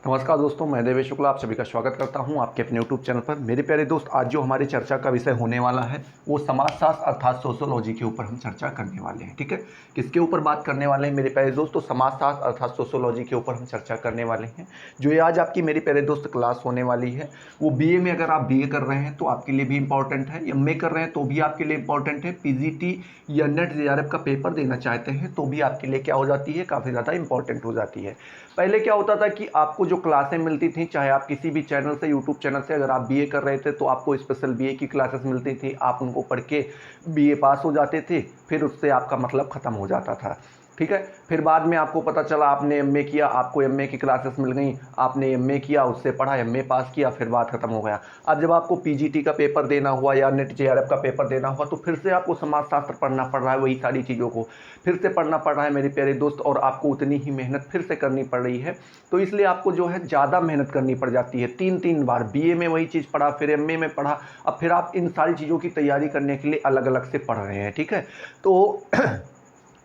नमस्कार दोस्तों, मैं देवेश शुक्ला आप सभी का स्वागत करता हूं आपके अपने यूट्यूब चैनल पर। मेरे प्यारे दोस्त, आज जो हमारी चर्चा का विषय होने वाला है वो समाजशास्त्र अर्थात सोशियोलॉजी के ऊपर हम चर्चा करने वाले हैं। ठीक है, किसके ऊपर बात करने वाले हैं मेरे प्यारे दोस्त? तो समाजशास्त्र अर्थात सोशियोलॉजी के ऊपर हम चर्चा करने वाले हैं। जो ये आज आपकी मेरे प्यारे दोस्त क्लास होने वाली है वो बीए में, अगर आप बीए कर रहे हैं तो आपके लिए भी इंपॉर्टेंट है, एमए कर रहे हैं तो भी आपके लिए इंपॉर्टेंट है, पीजीटी या नेट जेआरएफ का पेपर देना चाहते हैं तो भी आपके लिए क्या हो जाती है, काफ़ी ज़्यादा इंपॉर्टेंट हो जाती है। पहले क्या होता था कि आपको जो क्लासें मिलती थी, चाहे आप किसी भी चैनल से, यूट्यूब चैनल से अगर आप बीए कर रहे थे तो आपको स्पेशल बीए की क्लासेस मिलती थी, आप उनको पढ़ के बीए पास हो जाते थे, फिर उससे आपका मतलब ख़त्म हो जाता था। ठीक है, फिर बाद में आपको पता चला आपने एमए किया, आपको एमए की क्लासेस मिल गई, आपने एमए किया, उससे पढ़ा, एमए पास किया, फिर बात खत्म हो गया। अब जब आपको पीजीटी का पेपर देना हुआ या नेट जेआरएफ का पेपर देना हुआ तो फिर से आपको समाजशास्त्र पढ़ना पड़ रहा है, वही सारी चीज़ों को फिर से पढ़ना पड़ रहा है मेरे प्यारे दोस्त, और आपको उतनी ही मेहनत फिर से करनी पड़ रही है। तो इसलिए आपको जो है ज़्यादा मेहनत करनी पड़ जाती है। तीन तीन बार बीए में वही चीज़ पढ़ा, फिर एमए में पढ़ा, अब फिर आप इन सारी चीज़ों की तैयारी करने के लिए अलग अलग से पढ़ रहे हैं। ठीक है, तो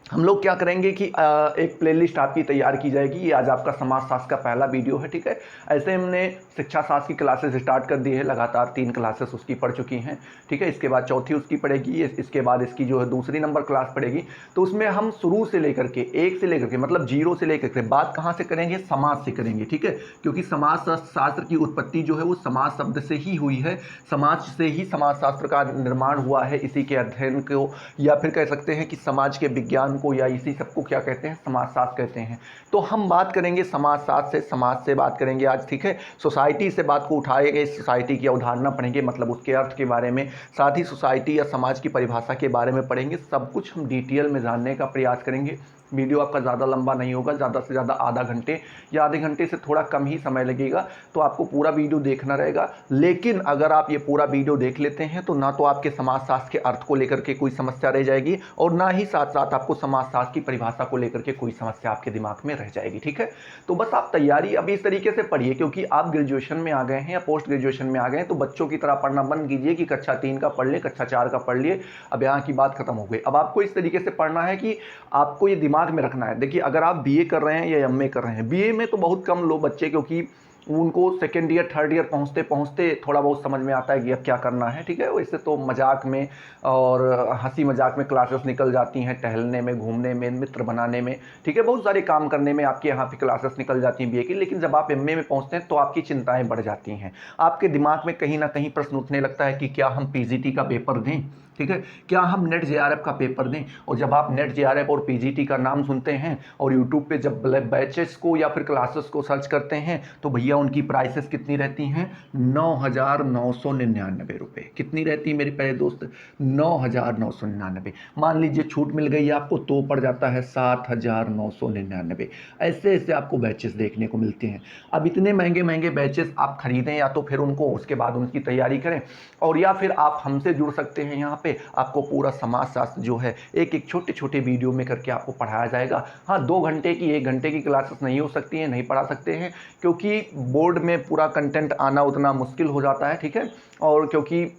हम लोग क्या करेंगे कि एक प्लेलिस्ट आपकी तैयार की जाएगी। ये आज आपका समाजशास्त्र का पहला वीडियो है। ठीक है, ऐसे हमने शिक्षा शास्त्र की क्लासेस स्टार्ट कर दी है, लगातार 3 क्लासेस उसकी पढ़ चुकी हैं। ठीक है, इसके बाद चौथी उसकी पढ़ेगी, इसके बाद इसकी जो है दूसरी नंबर क्लास पढ़ेगी। तो उसमें हम शुरू से लेकर के 1 से लेकर के मतलब 0 से लेकर के बात कहाँ से करेंगे, समाज से करेंगे। ठीक है, क्योंकि समाज शास्त्र की उत्पत्ति जो है वो समाज शब्द से ही हुई है, समाज से ही समाजशास्त्र का निर्माण हुआ है। इसी के अध्ययन को या फिर कह सकते हैं कि समाज के विज्ञान को या इसी सबको क्या कहते हैं, समाजशास्त्र कहते हैं। तो हम बात करेंगे समाजशास्त्र से, समाज से बात करेंगे आज। ठीक है, सोसाइटी से बात को उठाएंगे, सोसाइटी की अवधारणा पढ़ेंगे, मतलब उसके अर्थ के बारे में, साथ ही सोसाइटी या समाज की परिभाषा के बारे में पढ़ेंगे। सब कुछ हम डिटेल में जानने का प्रयास करेंगे। वीडियो आपका ज़्यादा लंबा नहीं होगा, ज़्यादा से ज़्यादा आधा घंटे या आधे घंटे से थोड़ा कम ही समय लगेगा, तो आपको पूरा वीडियो देखना रहेगा। लेकिन अगर आप ये पूरा वीडियो देख लेते हैं तो ना तो आपके समाजशास्त्र के अर्थ को लेकर के कोई समस्या रह जाएगी और ना ही साथ साथ आपको समाजशास्त्र की परिभाषा को लेकर के कोई समस्या आपके दिमाग में रह जाएगी। ठीक है, तो बस आप तैयारी अभी इस तरीके से पढ़िए, क्योंकि आप ग्रेजुएशन में आ गए हैं या पोस्ट ग्रेजुएशन में आ गए हैं, तो बच्चों की तरह पढ़ना बंद कीजिए कि कक्षा 3 का पढ़ लिए, कक्षा 4 का पढ़ लिए, अब यहाँ की बात खत्म हो गई। अब आपको इस तरीके से पढ़ना है कि आपको ये दिमाग में रखना है। देखिए, अगर आप बीए कर रहे हैं या एमए कर रहे हैं, बीए में तो बहुत कम लोग बच्चे, क्योंकि उनको सेकेंड ईयर थर्ड ईयर पहुंचते पहुंचते थोड़ा बहुत समझ में आता है कि अब क्या करना है। ठीक है, वैसे तो मजाक में और हंसी मजाक में क्लासेस निकल जाती हैं, टहलने में, घूमने में, मित्र बनाने में, ठीक है, बहुत सारे काम करने में आपके यहाँ पे क्लासेस निकल जाती हैं बीए की। लेकिन जब आप एमए में पहुंचते हैं तो आपकी चिंताएं बढ़ जाती हैं, आपके दिमाग में कहीं ना कहीं प्रश्न उठने लगता है कि क्या हम पीजीटी का पेपर दें, ठीक है, क्या हम नेट जेआरएफ का पेपर दें। और जब आप नेट जेआरएफ और पीजीटी का नाम सुनते हैं और यूट्यूब पे जब बैचेस को या फिर क्लासेस को सर्च करते हैं तो भैया उनकी प्राइसेस कितनी रहती हैं, 9,999 रुपये। कितनी रहती है मेरे प्यारे दोस्त, 9,999। मान लीजिए छूट मिल गई आपको तो पड़ जाता है 7,999। ऐसे ऐसे आपको बैचेस देखने को मिलते हैं। अब इतने महंगे महंगे बैचेस आप खरीदें या तो फिर उनको उसके बाद उनकी तैयारी करें, और या फिर आप हमसे जुड़ सकते हैं। यहाँ पे आपको पूरा समाजशास्त्र जो है एक एक छोटे छोटे वीडियो में करके आपको पढ़ाया जाएगा। हाँ, 2 घंटे की 1 घंटे की क्लासेस नहीं हो सकती हैं, नहीं पढ़ा सकते हैं, क्योंकि बोर्ड में पूरा कंटेंट आना उतना मुश्किल हो जाता है। ठीक है, और क्योंकि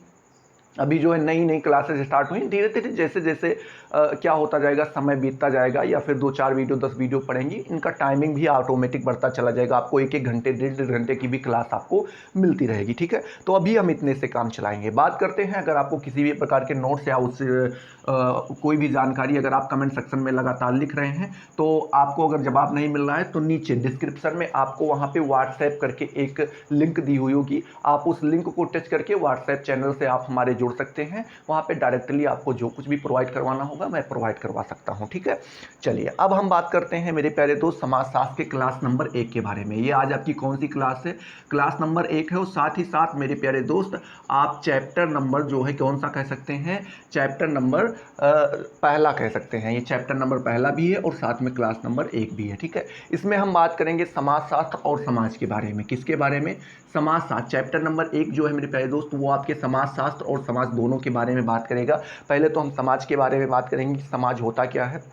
अभी जो है नई नई क्लासेस स्टार्ट हुई, धीरे धीरे जैसे जैसे क्या होता जाएगा, समय बीतता जाएगा, या फिर 2-4 वीडियो 10 वीडियो पढ़ेंगी, इनका टाइमिंग भी ऑटोमेटिक बढ़ता चला जाएगा। आपको 1-1 घंटे 1.5 घंटे की भी क्लास आपको मिलती रहेगी। ठीक है, तो अभी हम इतने से काम चलाएंगे। बात करते हैं, अगर आपको किसी भी प्रकार के नोट्स या उस कोई भी जानकारी अगर आप कमेंट सेक्शन में लगातार लिख रहे हैं तो आपको अगर जवाब नहीं मिल रहा है तो नीचे डिस्क्रिप्शन में आपको वहाँ पे व्हाट्सएप करके एक लिंक दी हुई होगी, आप उस लिंक को टच करके व्हाट्सएप चैनल से आप हमारे जुड़ सकते हैं। वहाँ पे डायरेक्टली आपको जो कुछ भी प्रोवाइड करवाना होगा मैं प्रोवाइड करवा सकता हूँ। ठीक है, चलिए अब हम बात करते हैं मेरे प्यारे दोस्त समाजशास्त्र के क्लास नंबर 1 के बारे में। ये आज आपकी कौन सी क्लास है, क्लास नंबर 1 है। और साथ ही साथ मेरे प्यारे दोस्त आप चैप्टर नंबर जो है कौन सा कह सकते हैं, चैप्टर नंबर पहला कह सकते हैं। ये चैप्टर नंबर पहला भी है और साथ में क्लास नंबर 1 भी है। ठीक है, इसमें हम बात करेंगे समाजशास्त्र और समाज के बारे में। किसके बारे में, समाजशास्त्र। चैप्टर नंबर 1 जो है मेरे प्यारे दोस्त वो आपके समाजशास्त्र और समाज दोनों के बारे में बात करेगा। पहले तो हम समाज के बारे में बात करेंगे, समाज होता क्या है।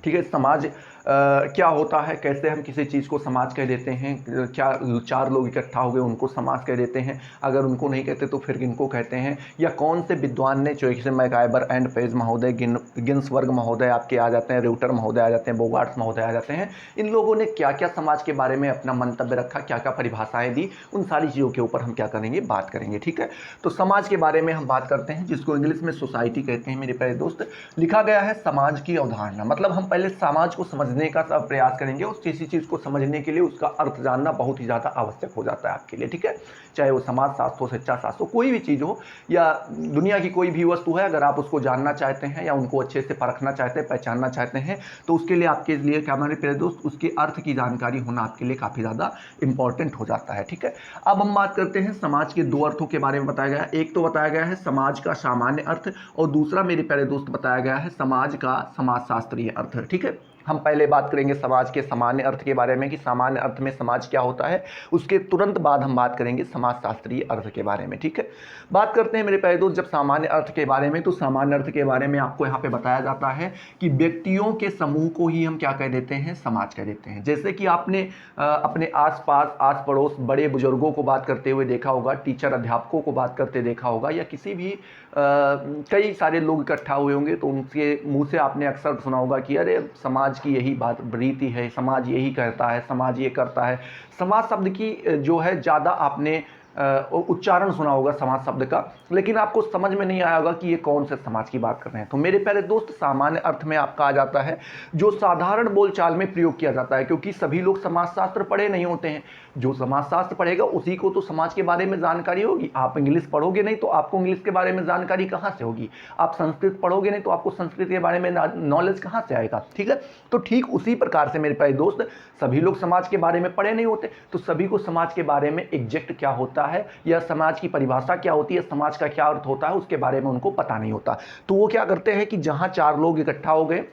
ठीक है, समाज क्या होता है, कैसे हम किसी चीज़ को समाज कह देते हैं, क्या चार लोग इकट्ठा हो गए उनको समाज कह देते हैं, अगर उनको नहीं कहते तो फिर किनको कहते हैं, या कौन से विद्वान ने, जैसे मैकाइबर एंड पेज महोदय, गिन्सबर्ग महोदय आपके आ जाते हैं, रेउटर महोदय आ जाते हैं, बोगार्ट्स महोदय आ जाते हैं, इन लोगों ने क्या क्या समाज के बारे में अपना मंतव्य रखा, क्या क्या परिभाषाएं दी, उन सारी चीज़ों के ऊपर हम क्या करेंगे, बात करेंगे। ठीक है, तो समाज के बारे में हम बात करते हैं, जिसको इंग्लिश में सोसाइटी कहते हैं मेरे प्यारे दोस्त। लिखा गया है समाज की अवधारणा, मतलब हम पहले समाज को समझने का प्रयास करेंगे, उस किसी चीज़ को समझने के लिए उसका अर्थ जानना बहुत ही ज़्यादा आवश्यक हो जाता है आपके लिए। ठीक है, चाहे वो समाज शास्त्र हो, शिक्षा शास्त्र हो, कोई भी चीज़ हो, या दुनिया की कोई भी वस्तु है, अगर आप उसको जानना चाहते हैं या उनको अच्छे से परखना चाहते हैं, पहचानना चाहते हैं, तो उसके लिए आपके लिए क्या मेरे प्यारे दोस्त, उसके अर्थ की जानकारी होना आपके लिए काफ़ी ज़्यादा इंपॉर्टेंट हो जाता है। ठीक है, अब हम बात करते हैं समाज के दो अर्थों के बारे में बताया गया है। एक तो बताया गया है समाज का सामान्य अर्थ, और दूसरा मेरे प्यारे दोस्त बताया गया है समाज का समाजशास्त्रीय अर्थ। ठीक है, हम पहले बात करेंगे समाज के सामान्य अर्थ के बारे में कि सामान्य अर्थ में समाज क्या होता है, उसके तुरंत बाद हम बात करेंगे समाजशास्त्रीय अर्थ के बारे में। ठीक है, बात करते हैं मेरे प्यारे दोस्त जब सामान्य अर्थ के बारे में, तो सामान्य अर्थ के बारे में आपको यहाँ पे बताया जाता है कि व्यक्तियों के समूह को ही हम क्या कह देते हैं, समाज कह देते हैं। जैसे कि आपने अपने आसपास, आस पड़ोस बड़े बुजुर्गों को बात करते हुए देखा होगा, टीचर अध्यापकों को बात करते देखा होगा, या किसी भी कई सारे लोग इकट्ठा हुए होंगे तो उनके मुंह से आपने अक्सर सुना होगा कि अरे समाज की यही बात रीति है, समाज यही कहता है, समाज ये करता है। समाज शब्द की जो है ज़्यादा आपने उच्चारण सुना होगा समाज शब्द का, लेकिन आपको समझ में नहीं आया होगा कि ये कौन से समाज की बात कर रहे हैं। तो मेरे प्यारे दोस्त सामान्य अर्थ में आपका आ जाता है जो साधारण बोलचाल में प्रयोग किया जाता है, क्योंकि सभी लोग समाजशास्त्र पढ़े नहीं होते हैं। जो समाजशास्त्र पढ़ेगा उसी को तो समाज के बारे में जानकारी होगी। आप इंग्लिश पढ़ोगे नहीं तो आपको इंग्लिश के बारे में जानकारी कहाँ से होगी, आप संस्कृत पढ़ोगे नहीं तो आपको संस्कृत के बारे में नॉलेज कहाँ से आएगा। ठीक है, तो ठीक उसी प्रकार से मेरे प्यारे दोस्त सभी लोग समाज के बारे में पढ़े नहीं होते, तो सभी को समाज के बारे में एग्जैक्ट क्या होता है या समाज की परिभाषा क्या होती है, समाज का क्या अर्थ होता है, उसके बारे में उनको पता नहीं होता। तो वो क्या करते हैं कि जहां चार लोग इकट्ठा हो गए,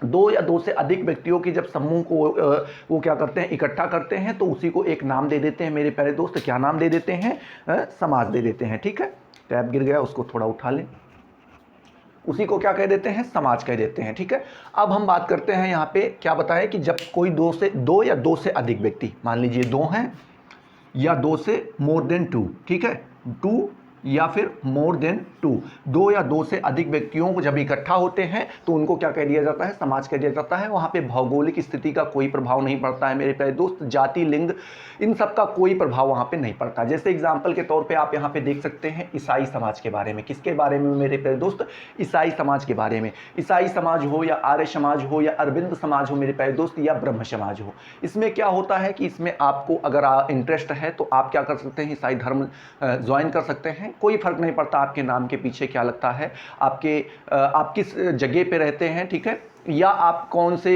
दो या दो से अधिक व्यक्तियों की जब समूह को वो क्या करते हैं, इकट्ठा करते हैं, तो उसी को एक नाम दे देते हैं मेरे प्यारे दोस्त। क्या नाम दे देते हैं, समाज दे देते हैं। ठीक है, टैब गिर गया, उसको थोड़ा उठा लें। उसी को क्या कह देते हैं, समाज कह देते हैं। ठीक है, अब हम बात करते हैं यहाँ पे क्या बताएं कि जब कोई दो या दो से अधिक व्यक्ति, मान लीजिए दो हैं या दो से मोर देन टू, ठीक है, टू या फिर मोर देन टू, दो या दो से अधिक व्यक्तियों को जब इकट्ठा होते हैं तो उनको क्या कह दिया जाता है, समाज कह दिया जाता है। वहाँ पे भौगोलिक स्थिति का कोई प्रभाव नहीं पड़ता है मेरे प्यारे दोस्त, जाति, लिंग, इन सब का कोई प्रभाव वहाँ पे नहीं पड़ता। जैसे एग्जाम्पल के तौर पे आप यहाँ पे देख सकते हैं ईसाई समाज के बारे में। किसके बारे में मेरे प्यारे दोस्त, ईसाई समाज के बारे में। ईसाई समाज हो या आर्य समाज हो या अरविंद समाज हो मेरे प्यारे दोस्त, या ब्रह्म समाज हो, इसमें क्या होता है कि इसमें आपको अगर इंटरेस्ट है तो आप क्या कर सकते हैं, ईसाई धर्म ज्वाइन कर सकते हैं। कोई फर्क नहीं पड़ता आपके नाम के पीछे क्या लगता है, आप किस जगह पे रहते हैं, ठीक है, या आप कौन से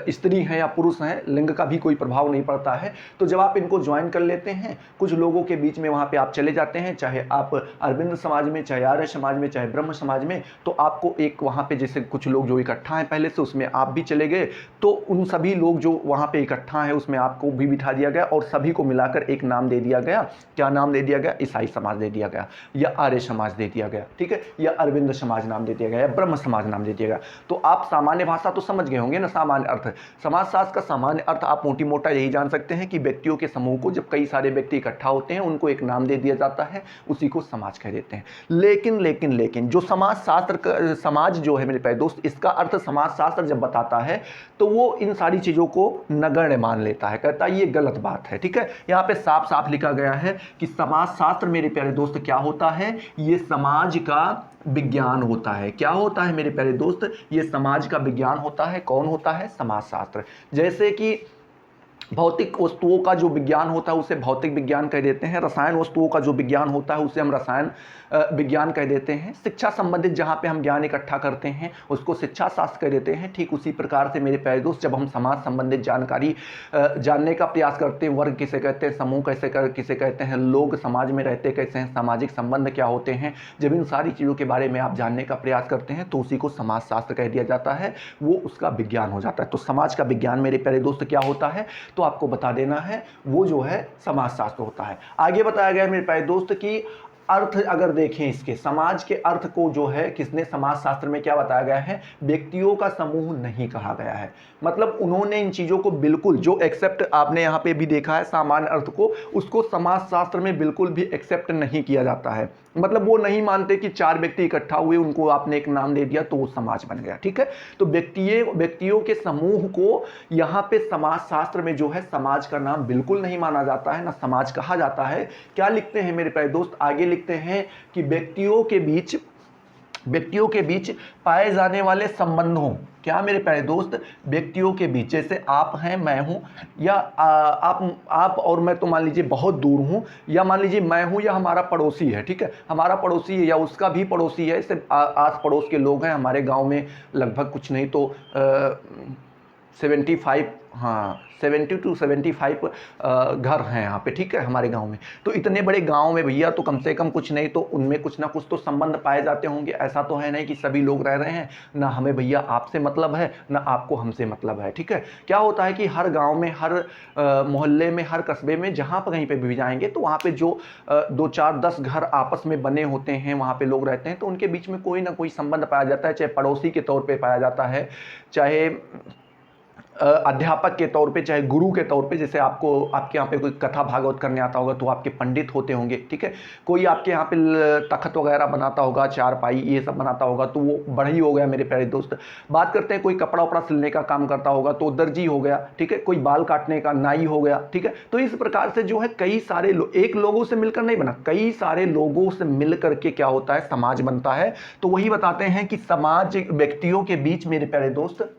स्त्री हैं या पुरुष हैं, लिंग का भी कोई प्रभाव नहीं पड़ता है। तो जब आप इनको ज्वाइन कर लेते हैं, कुछ लोगों के बीच में वहाँ पे आप चले जाते हैं, चाहे आप अरविंद समाज में, चाहे आर्य समाज में, चाहे ब्रह्म समाज में, तो आपको एक वहाँ पे जैसे कुछ लोग जो इकट्ठा हैं पहले से, उसमें आप भी चले गए, तो उन सभी लोग जो वहाँ पे इकट्ठा हैं उसमें आपको भी बिठा दिया गया और सभी को मिलाकर एक नाम दे दिया गया। क्या नाम दे दिया गया, ईसाई समाज दे दिया गया, या आर्य समाज दे दिया गया, ठीक है, या अरविंद समाज नाम दे दिया गया, या ब्रह्म समाज नाम दे दिया गया। तो आप सामान्य भाषा तो समझ गए होंगे ना, सामान्य अर्थ। समाजशास्त्र का सामान्य अर्थ आप मोटी मोटा यही जान सकते हैं कि व्यक्तियों के समूह को जब कई सारे व्यक्ति इकट्ठा होते हैं उनको एक नाम दे दिया जाता है, उसी को समाज कह देते हैं। लेकिन जो समाजशास्त्र, समाज जो है मेरे प्यारे दोस्त, इसका अर्थ समाजशास्त्र जब बताता है तो वो इन सारी चीजों को नगण्य मान लेता है, कहता है ये गलत बात है। ठीक है, यहाँ पे साफ साफ लिखा गया है कि समाजशास्त्र मेरे प्यारे दोस्त क्या होता है, ये समाज का विज्ञान होता है। क्या होता है मेरे प्यारे दोस्त, ये समाज का विज्ञान होता है। कौन होता है, समाजशास्त्र। जैसे कि भौतिक वस्तुओं का जो विज्ञान होता है उसे भौतिक विज्ञान कह देते हैं, रसायन वस्तुओं का जो विज्ञान होता है उसे हम रसायन विज्ञान कह देते हैं, शिक्षा संबंधित जहाँ पे हम ज्ञान इकट्ठा करते हैं उसको शिक्षा शास्त्र कह देते हैं। ठीक उसी प्रकार से मेरे प्यारे दोस्त जब हम समाज संबंधित जानकारी जानने का प्रयास करते हैं, वर्ग किसे कहते हैं, समूह किसे कहते हैं, लोग समाज में रहते कैसे हैं, सामाजिक संबंध क्या होते हैं, जब इन सारी चीज़ों के बारे में आप जानने का प्रयास करते हैं तो उसी को समाजशास्त्र कह दिया जाता है, वो उसका विज्ञान हो जाता है। तो समाज का विज्ञान मेरे प्यारे दोस्त क्या होता है, तो आपको बता देना है, वो जो है समाजशास्त्र होता है। आगे बताया गया मेरे प्यारे दोस्त कि अर्थ अगर देखें, इसके समाज के अर्थ को जो है किसने समाज शास्त्र में क्या बताया गया है, व्यक्तियों का समूह नहीं कहा गया है। मतलब उन्होंने इन चीजों को बिल्कुल जो एक्सेप्ट आपने यहां पे भी देखा है सामान्य अर्थ को, उसको समाज शास्त्र में बिल्कुल भी एक्सेप्ट नहीं किया जाता है। मतलब वो नहीं मानते कि चार व्यक्ति इकट्ठा हुए, उनको आपने एक नाम दे दिया तो वो समाज बन गया। ठीक है, तो व्यक्तियों के समूह को यहां पे समाज शास्त्र में जो है समाज का नाम बिल्कुल नहीं माना जाता है, ना समाज कहा जाता है। क्या लिखते हैं मेरे प्यारे दोस्त, आगे लिखते हैं कि व्यक्तियों के बीच पाए जाने वाले संबंधों, क्या मेरे प्यारे दोस्त, व्यक्तियों के बीच, जैसे आप हैं मैं हूं, या आप और मैं तो मान लीजिए बहुत दूर हूं, या मान लीजिए मैं हूं या हमारा पड़ोसी है, ठीक है, हमारा पड़ोसी है या उसका भी पड़ोसी है, सिर्फ आस पड़ोस के लोग हैं। हमारे गांव में लगभग कुछ नहीं तो 75, हाँ 70 to 75 घर हैं यहाँ पे, ठीक है, हमारे गांव में। तो इतने बड़े गांव में भैया तो कम से कम कुछ नहीं तो उनमें कुछ ना कुछ तो संबंध पाए जाते होंगे। ऐसा तो है नहीं कि सभी लोग रह रहे हैं, ना हमें भैया आपसे मतलब है ना आपको हमसे मतलब है। ठीक है, क्या होता है कि हर गाँव में, हर मोहल्ले में, हर कस्बे में, जहाँ पर कहीं पर भी जाएंगे तो वहाँ पर जो 2 4 10 घर आपस में बने होते हैं, वहाँ पर लोग रहते हैं, तो उनके बीच में कोई ना कोई संबंध पाया जाता है, चाहे पड़ोसी के तौर पर पाया जाता है, चाहे अध्यापक के तौर पे, चाहे गुरु के तौर पे। जैसे आपके यहाँ पे कोई कथा भागवत करने आता होगा तो आपके पंडित होते होंगे, ठीक है। कोई आपके यहाँ पे तख्त वगैरह बनाता होगा, चारपाई ये सब बनाता होगा तो वो बढ़ई हो गया मेरे प्यारे दोस्त। बात करते हैं कोई कपड़ा उपड़ा सिलने का काम करता होगा तो दर्जी हो गया, ठीक है। कोई बाल काटने का नाई हो गया, ठीक है। तो इस प्रकार से जो है कई सारे एक लोगों से मिलकर नहीं बना, कई सारे लोगों से मिल करके क्या होता है, समाज बनता है। तो वही बताते हैं कि समाज व्यक्तियों के बीच मेरे प्यारे दोस्त